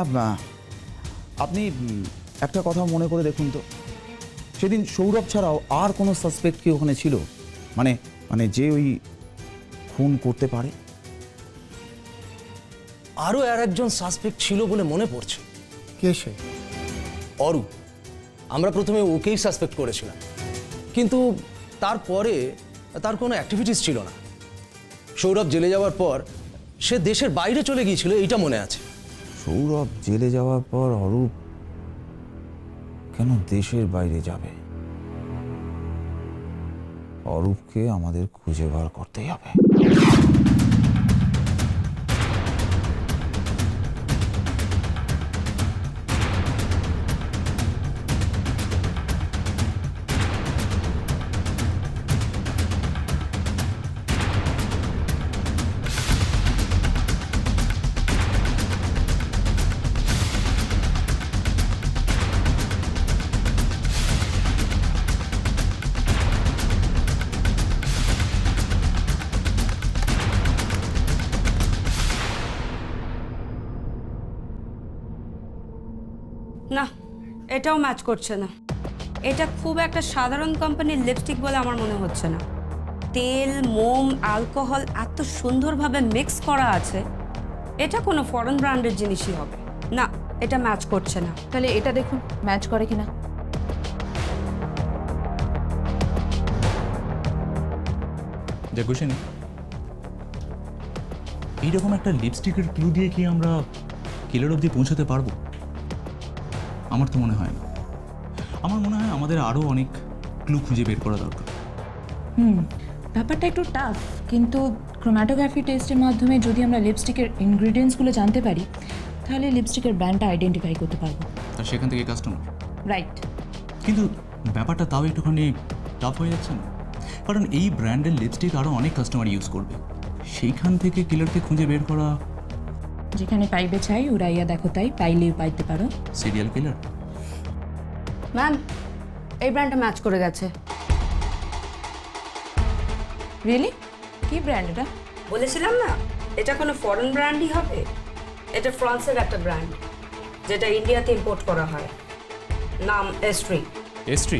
আপনি একটা কথা মনে করে দেখুন তো, সেদিন সৌরভ ছাড়াও আর কোনো সাসপেক্ট কি ওখানে ছিল, মানে মানে যে ওই খুন করতে পারে? আরও আর একজন সাসপেক্ট ছিল বলে মনে পড়ছে। কে সে? অরূপ। আমরা প্রথমে ওকেই সাসপেক্ট করেছিলাম, কিন্তু তারপরে তার কোনো অ্যাক্টিভিটিস ছিল না। সৌরভ জেলে যাওয়ার পর সে দেশের বাইরে চলে গিয়েছিল, এইটা মনে আছে। সৌরভ জেলে যাওয়ার পর অরূপ কেন দেশের বাইরে যাবে? অরূপকে আমাদের খুঁজে বার করতেই হবে। না, এটাও ম্যাচ করছে না। এটা খুব একটা সাধারণ কোম্পানির লিপস্টিক বলে আমার মনে হচ্ছে না। তেল, মোম, অ্যালকোহল এত সুন্দরভাবে মিক্স করা আছে, এটা কোনো ফরেন ব্র্যান্ডের জিনিসই হবে না। এটা ম্যাচ করছে না। তাহলে এটা দেখুন ম্যাচ করে কিনা। দেখুন, এইরকম একটা লিপস্টিকের ক্লু দিয়ে কি আমরা কিলার অবধি পৌঁছাতে পারবো? আমার তো মনে হয় না। আমার মনে হয় আমাদের আরও অনেক ক্লু খুঁজে বের করা দরকার। ব্যাপারটা একটু টাফ, কিন্তু ক্রোম্যাটোগ্রাফি টেস্টের মাধ্যমে যদি আমরা লিপস্টিকের ইনগ্রিডিয়েন্টসগুলো জানতে পারি, তাহলে লিপস্টিকের ব্র্যান্ডটা আইডেন্টিফাই করতে পারবো। আর সেখান থেকে কাস্টমার। রাইট। কিন্তু ব্যাপারটা তাও একটুখানি টাফ হয়ে যাচ্ছে না, কারণ এই ব্র্যান্ডের লিপস্টিক আরও অনেক কাস্টমার ইউজ করবে। সেইখান থেকে কিলারকে খুঁজে বের করা। যেখানে পাইবে চাই উড়াইয়া দেখো তাই, পাইলেও পাইতে পারো। Serial killer. ম্যাম, এই ব্র্যান্ডটা ম্যাচ করে গেছে। রিয়েলি? কি ব্র্যান্ড এটা? বলেছিলাম না, এটা কোনো ফরেন ব্র্যান্ডই হবে। এটা ফ্রান্সের একটা ব্র্যান্ড, যেটা ইন্ডিয়াতে ইম্পোর্ট করা হয়। নাম এস্ট্রি। এস্ট্রি?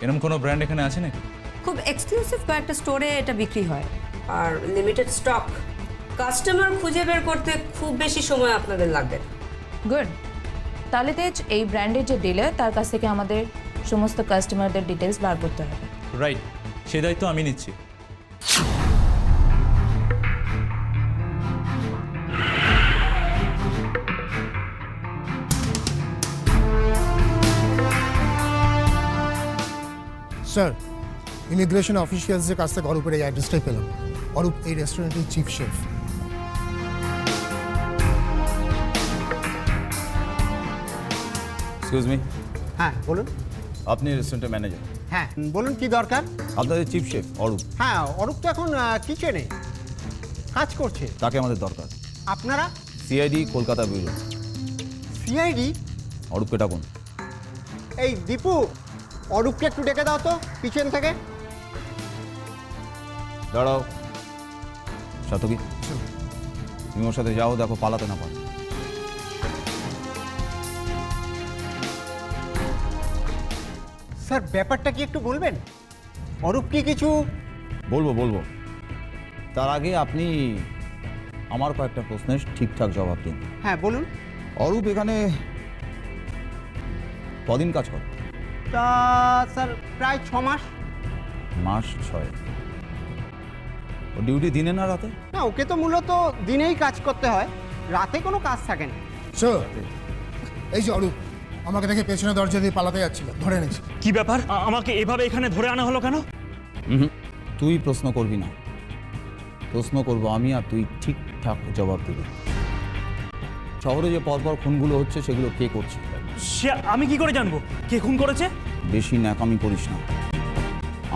এরকম কোনো ব্র্যান্ড এখানে আছে নাকি? খুব এক্সক্লুসিভ কয়েকটা স্টোরে এটা বিক্রি হয়, আর লিমিটেড স্টক। কাস্টমার খুঁজে বের করতে খুব বেশি সময় আপনাদের লাগবে। গুড। তাহলে তেজ, এই ব্র্যান্ডের যে ডিলার, তার কাছ থেকে আমাদের সমস্ত কাস্টমারদের ডিটেলস বার করতে হবে। রাইট, সে দায়িত্ব আমি নিচ্ছি। স্যার ইমিগ্রেশন অফিসিয়ালসদের কাছ থেকে অরূপের এই অ্যাড্রেসটাই পেলাম। অরূপ এই রেস্টুরেন্টের চিফ শেফ। এক্সকিউজ মি, হ্যাঁ বলুন। আপনি রেস্টুরেন্টের ম্যানেজার? হ্যাঁ বলুন, কি দরকার? আপনাদের চিফ শেফ অরূপ, হ্যাঁ অরূপ তো এখন কিচেনে কাজ করছে। তাকে আমাদের দরকার। আপনারা? CID Kolkata bureau. সিআইডি? অরূপকে ডাকুন। এই দীপু, অরূপকে একটু ডেকে দাও তো কিচেন থেকে। দাঁড়াও সাতকি, তুমি ওর সাথে যাও, দেখো পালাতে না পারে। স্যার ব্যাপারটা কি একটু বলবেন? অরূপ কি কিছু? বলবো। তার আগে আপনি আমার কয়েকটা প্রশ্নের ঠিকঠাক জবাব দিন। হ্যাঁ বলুন। অরূপ এখানে কদিন কাজ করে? তা স্যার প্রায় 6 মাস। মাস 6। ও ডিউটি দিনে না রাতে? না, ওকে তো মূলত দিনেই কাজ করতে হয়, রাতে কোনো কাজ থাকে না। স্যার এই যে অরূপ আমাকে দেখে পেছনে দরজা দিয়ে পালাতে যাচ্ছিল, ধরে এনেছি। কি ব্যাপার? আমাকে এভাবে এখানে ধরে আনা হলো কেন? তুই প্রশ্ন করবি না, প্রশ্ন করব আমি, আর তুই ঠিকঠাক জবাব দিবি। শহরে যে পরপর খুনগুলো হচ্ছে সেগুলো কে করছে? সে আমি কি করে জানবো কে খুন করেছে? বেশি ন্যাকামি করিস না।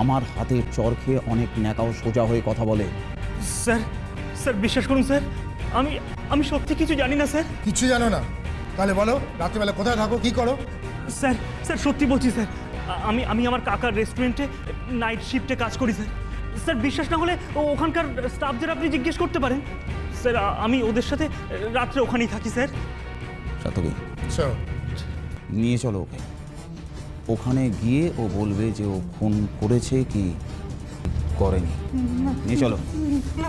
আমার হাতের চর খেয়ে অনেক ন্যাকাও সোজা হয়ে কথা বলে। স্যার বিশ্বাস করুন স্যার, আমি সত্যি কিছু জানি না স্যার। কিছু জানো না? তাহলে বলো রাত্রিবেলা কোথায় থাকো, কি করো? স্যার সত্যি বলছি স্যার, আমি আমার কাকার রেস্টুরেন্টে নাইট শিফটে কাজ করি স্যার। স্যার বিশ্বাস না হলে ওখানকার স্টাফদের আপনি জিজ্ঞেস করতে পারেন স্যার, আমি ওদের সাথে রাত্রে ওখানেই থাকি স্যার। সাতকি, নিয়ে চলো ওকে। ওখানে গিয়ে ও বলবে যে ও খুন করেছে কি করেনি। নিয়ে চলো।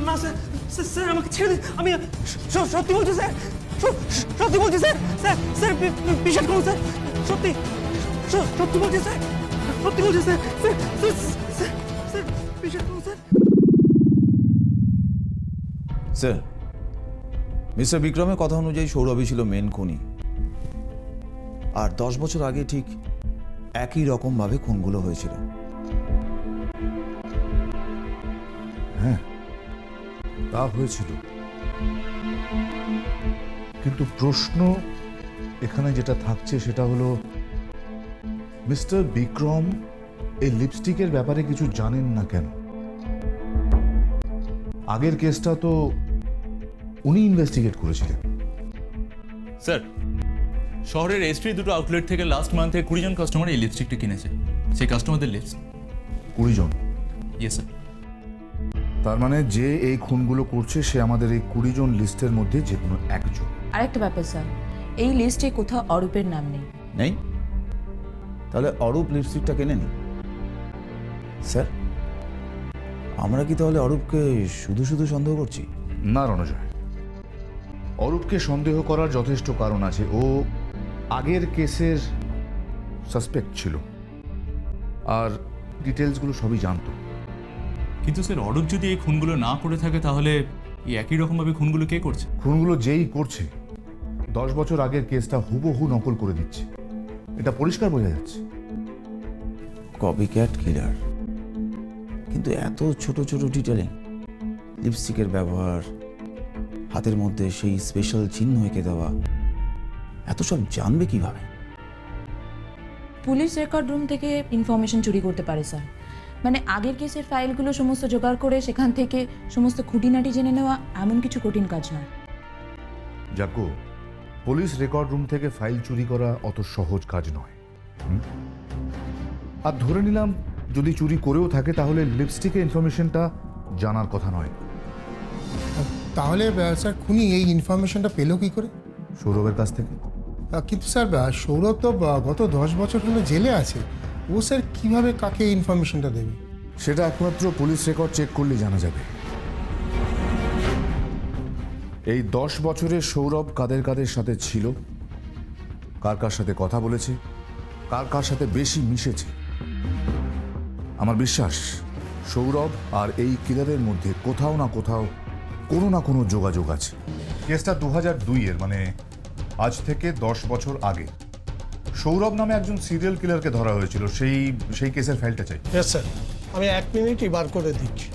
না স্যার, স্যার আমাকে ছেড়ে দিন, আমি সত্যি বলছি স্যার, সত্যি বলছি স্যার। স্যার বিশ্বাস করুন স্যার, সত্যি বলছি স্যার, সত্যি বলছি স্যার। স্যার বিশ্বাস করুন স্যার। স্যার, মিস্টার বিক্রমের কথা অনুযায়ী সৌরভই ছিল মেন খুনি, আর 10 বছর আগে ঠিক একই রকমভাবে খুনগুলো হয়েছিল। হ্যাঁ তা হয়েছিল, কিন্তু প্রশ্ন এখানে যেটা থাকছে সেটা হলো মিস্টার বিক্রম এই লিপস্টিকের ব্যাপারে কিছু জানেন না কেন? আগের কেসটা তো উনি ইনভেস্টিগেট করেছিলেন। স্যার, শহরের এসট্রি দুটো আউটলেট থেকে লাস্ট মান্থে 20 জন কাস্টমার এই লিপস্টিকটা কিনেছে। সেই কাস্টমারদের লিস্ট 20 জন? Yes sir. তার মানে যে এই খুনগুলো করছে সে আমাদের এই 20 জন লিস্টের মধ্যে যে কোনো একজন। আরেকটা ব্যাপার স্যার, এই লিস্টে কোথাও অরূপের নাম নেই। নেই? তাহলে অরূপ লিপস্টিকটা কেনেনি? স্যার, আমরা কি তাহলে অরূপকে শুধু শুধু সন্দেহ করছি? না রণজয়, অরূপকে সন্দেহ করার যথেষ্ট কারণ আছে। ও আগের কেসের সাসপেক্ট ছিল আর ডিটেলসগুলো সবই জানতো। কিন্তু স্যার, অরূপ যদি এই খুনগুলো না করে থাকে তাহলে এই একই রকমভাবে খুনগুলো কে করছে? খুনগুলো যেই করছে 10 বছর আগের কেসটা হুবহু নকল করে দিচ্ছে, এটা পরিষ্কার বোঝা যাচ্ছে। কপিক্যাট কিলার। কিন্তু এত ছোট ছোট ডিটেলিং, লিপস্টিকের ব্যবহার, হাতের মধ্যে সেই স্পেশাল চিহ্ন এঁকে দেওয়া, এত সব জানবে কিভাবে? পুলিশ রেকর্ড রুম থেকে ইনফরমেশন চুরি করতে পারে স্যার। মানে আগের কেসের ফাইলগুলো সমস্ত জোগাড় করে সেখান থেকে সমস্ত খুঁটিনাটি জেনে নেওয়া এমন কিছু কঠিন কাজ নয়। যাকো, পুলিশ রেকর্ড রুম থেকে ফাইল চুরি করা অত সহজ কাজ নয়। আর ধরে নিলাম যদি চুরি করেও থাকে তাহলে লিপস্টিকের ইনফরমেশনটা জানার কথা নয়। তাহলে স্যার খুনি এই ইনফরমেশনটা পেলো কি করে? সৌরভের কাছ থেকে। কিন্তু স্যার সৌরভ তো গত 10 বছর হলো জেলে আছে, ও স্যার কিভাবে কাকে ইনফরমেশনটা দেবে? সেটা একমাত্র পুলিশ রেকর্ড চেক করলে জানা যাবে। এই 10 বছরে সৌরভ কাদের কাদের সাথে ছিল, কার কার সাথে কথা বলেছে, কার কার সাথে বেশি মিশেছে। আমার বিশ্বাস সৌরভ আর এই কিলারের মধ্যে কোথাও না কোথাও কোনো না কোনো যোগাযোগ আছে। কেসটা 2002-এর, মানে আজ থেকে 10 বছর আগে। সৌরভ নামে একজন সিরিয়াল কিলারকে ধরা হয়েছিল, সেই কেসের ফাইলটা চাই। ইয়েস স্যার, আমি 1 মিনিটই বার করে দিচ্ছি।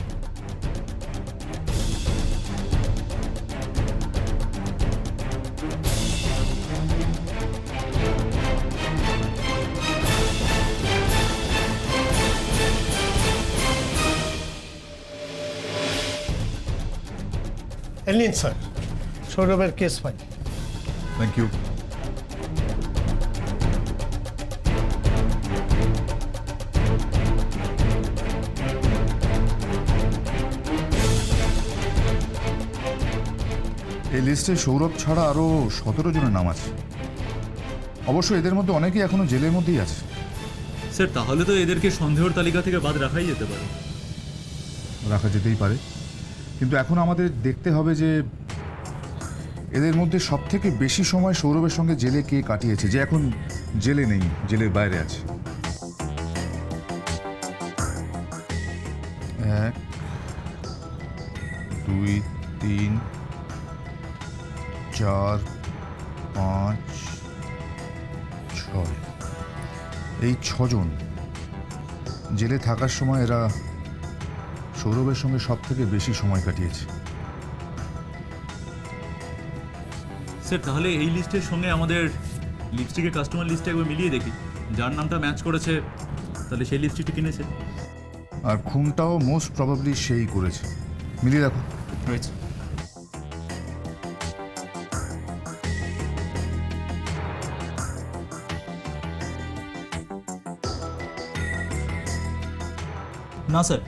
নিন স্যার, সৌরভের কেস ফাইল। Thank you. এই লিস্টে সৌরভ ছাড়া আরো 17 জনের নাম আছে। অবশ্য এদের মধ্যে অনেকেই এখনো জেলের মধ্যেই আছে। স্যার তাহলে তো এদেরকে সন্দেহের তালিকা থেকে বাদ রাখাই যেতে পারে। রাখা যেতেই পারে, কিন্তু এখন আমাদের দেখতে হবে যে এদের মধ্যে সব থেকে বেশি সময় সৌরভের সঙ্গে জেলে কে কাটিয়েছে, যে এখন জেলে নেই, জেলের বাইরে আছে। 1 2 3 4 5 6, এই 6 জন জেলে থাকার সময় এরা সৌরভের সঙ্গে সব থেকে বেশি সময় কাটিয়েছে। স্যার তাহলে এই লিস্টের সঙ্গে আমাদের লিপস্টিকের কাস্টমার লিস্টে একবার মিলিয়ে দেখি, যার নামটা ম্যাচ করেছে তাহলে সেই লিপস্টিকটা কিনেছে। আর খুনটাও মোস্ট প্রবাবলি সেই করেছে। মিলিয়ে দেখো। রয়েছে। না স্যার,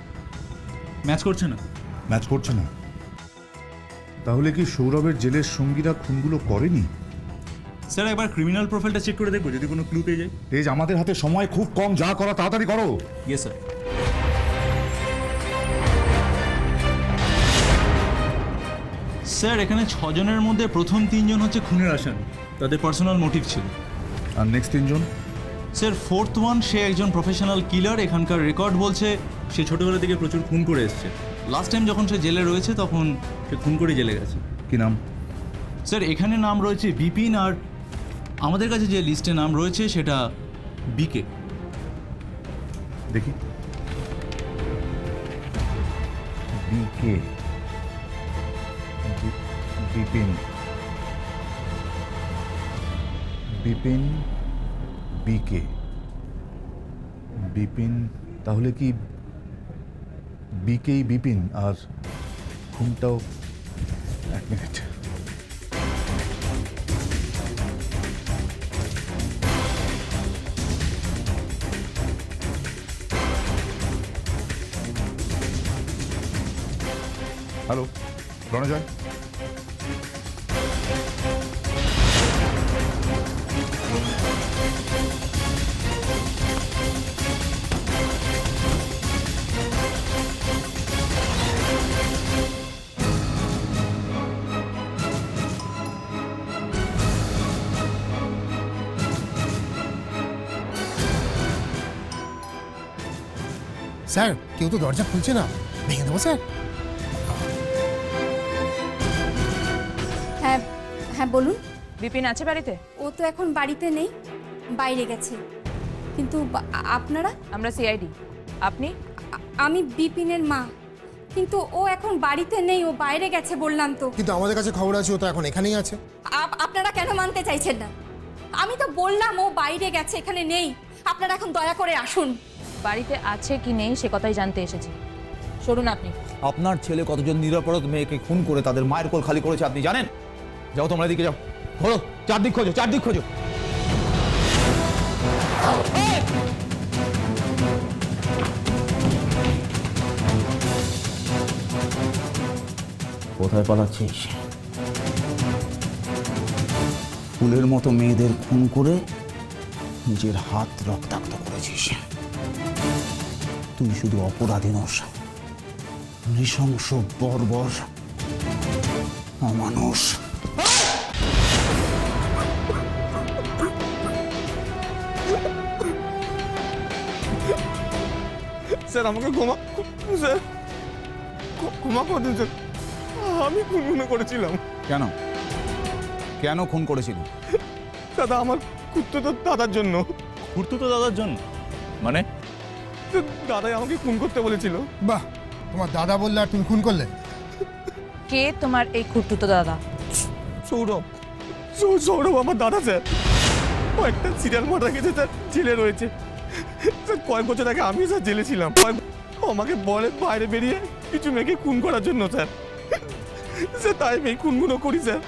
ম্যাচ করছে না। ম্যাচ করছে না? তাহলে কি সৌরভের জেলের সঙ্গীরা খুনগুলো করেনি? স্যার একবার ক্রিমিনাল প্রোফাইলটা চেক করে দেখবো, যদি কোনো ক্লু পেয়ে যাই। তেজ, আমাদের হাতে সময় খুব কম, যা করা তাড়াতাড়ি করো। Yes sir. স্যার এখানে 6 জনের মধ্যে প্রথম 3 জন হচ্ছে খুনের আসামি, তাদের পার্সোনাল মোটিভ ছিল। আর নেক্সট 3 জন? স্যার 4th ওয়ান, সে একজন প্রফেশনাল কিলার। এখানকার রেকর্ড বলছে সে ছোটবেলা থেকে প্রচুর খুন করে এসছে। লাস্ট টাইম যখন সে জেলে রয়েছে তখন সে খুন করে জেলে গেছে। কি নাম? স্যার এখানে নাম রয়েছে বিপিন, আর আমাদের কাছে যে লিস্টে নাম রয়েছে সেটা বিকে। দেখি। বিকে, বিপিন, বিপিন, বিকে, বিপিন। তাহলে কি বিকেই বিপিন আর খুনটাও? 1 মিনিট। হ্যালো, রণজয়। স্যার কেউ তো দরজা খুলছে না, ভেঙে দেবো স্যার? হ্যাঁ হ্যাঁ বলুন। বিপিন আছে বাড়িতে? ও তো এখন বাড়িতে নেই, বাইরে গেছে। কিন্তু আপনারা? আমরা সিআইডি। আপনি? আমি বিপিনের মা, কিন্তু ও এখন বাড়িতে নেই, ও বাইরে গেছে বললাম তো। কিন্তু আমাদের কাছে খবর আছে ও তো এখন এখানেই আছে। আপনারা কেন মানতে চাইছেন না? আমি তো বললাম ও বাইরে গেছে, এখানে নেই। আপনারা এখন দয়া করে আসুন। বাড়িতে আছে কি নেই সে কথাই জানতে এসেছি। সরুন আপনি। আপনার ছেলে কতজন নিরপরাধ মেয়েকে খুন করে তাদের মায়ের কোল খালি করেছে আপনি জানেন? যাও তোমরা এদিকে যাও, ধরো, চারদিক খোঁজো, চারদিক খোঁজো। কোথায় পালাচ্ছিস? ফুলের মতো মেয়েদের খুন করে নিজের হাত রক্তাক্ত করেছিস। তুই শুধু অপরাধী নস, নৃশংস, বর্বর, অমানুষ। স্যার আমাকে ক্ষমা, স্যার ক্ষমা করে দিন স্যার, আমি খুন করেছিলাম। কেন কেন খুন করেছিলি? দাদা আমার খুঁড়তুতো দাদার জন্য। খুঁড়তুতো দাদার জন্য মানে? দাদাই আমাকে খুন করতে বলেছিল। বাহ, তোমার দাদা বললে আর তুমি খুন করলে? কে তোমার এই খুঁড়তুতো দাদা? সৌরভ। সৌরভ আমার দাদা স্যার। ও একটা সিরিয়াল মার্ডার গেছে স্যার, জেলে রয়েছে স্যার। কয়েক বছর আগে আমি স্যার জেলে ছিলাম। ও আমাকে বলে বাইরে বেরিয়ে কিছু মেয়েকে খুন করার জন্য স্যার। স্যার তাই আমি এই খুনগুলো করি স্যার,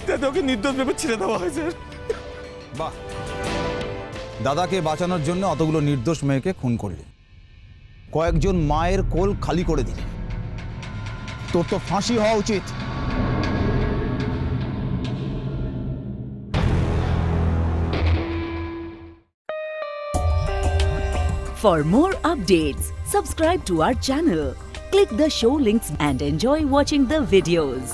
যাতে ওকে নির্দোষ ভেবে ছেড়ে দেওয়া হয় স্যার। বাহ, দাদাকে বাঁচানোর জন্য অতগুলো নির্দোষ মেয়েকে খুন করলি, কয়েকজন মায়ের কোল খালি করে দিলি। তোর তো ফাঁসি হওয়া উচিত। For more updates, subscribe to our channel, click the show links and enjoy watching the videos.